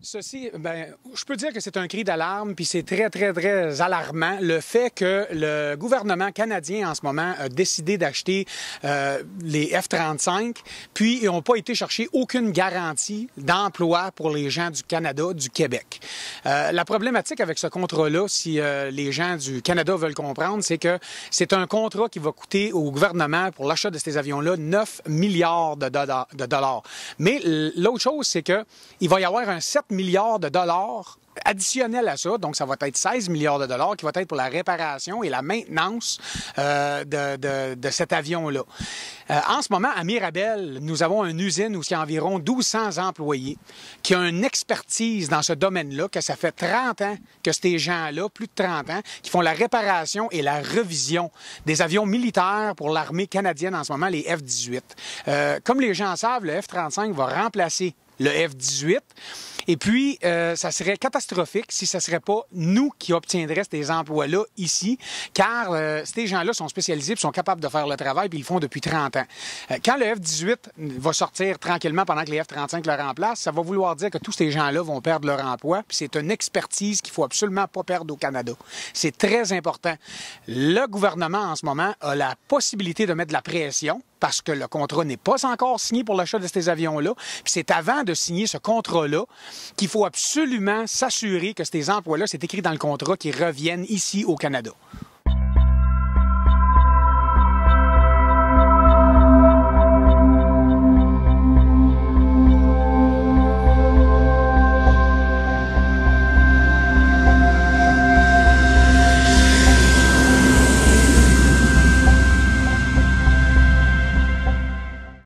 Ceci, ben, je peux dire que c'est un cri d'alarme, puis c'est très, très, très alarmant le fait que le gouvernement canadien en ce moment a décidé d'acheter les F-35, puis ils n'ont pas été chercher aucune garantie d'emploi pour les gens du Canada, du Québec. La problématique avec ce contrat-là, si les gens du Canada veulent comprendre, c'est que c'est un contrat qui va coûter au gouvernement pour l'achat de ces avions-là 9 milliards de dollars. Mais l'autre chose, c'est qu'il va y avoir un 7 milliards de dollars additionnel à ça, donc ça va être 16 milliards de dollars qui va être pour la réparation et la maintenance de cet avion-là. En ce moment, à Mirabel, nous avons une usine où il y a environ 1200 employés qui ont une expertise dans ce domaine-là, que ça fait 30 ans que ces gens-là, plus de 30 ans, qui font la réparation et la revision des avions militaires pour l'armée canadienne en ce moment, les F-18. Comme les gens savent, le F-35 va remplacer le F-18. Et puis, ça serait catastrophique si ce ne serait pas nous qui obtiendrions ces emplois-là ici, car ces gens-là sont spécialisés et sont capables de faire le travail, puis ils le font depuis 30 ans. Quand le F-18 va sortir tranquillement pendant que les F-35 le remplacent, ça va vouloir dire que tous ces gens-là vont perdre leur emploi, puis c'est une expertise qu'il ne faut absolument pas perdre au Canada. C'est très important. Le gouvernement, en ce moment, a la possibilité de mettre de la pression, parce que le contrat n'est pas encore signé pour l'achat de ces avions-là. Puis c'est avant de signer ce contrat-là qu'il faut absolument s'assurer que ces emplois-là, c'est écrit dans le contrat, qu'ils reviennent ici au Canada.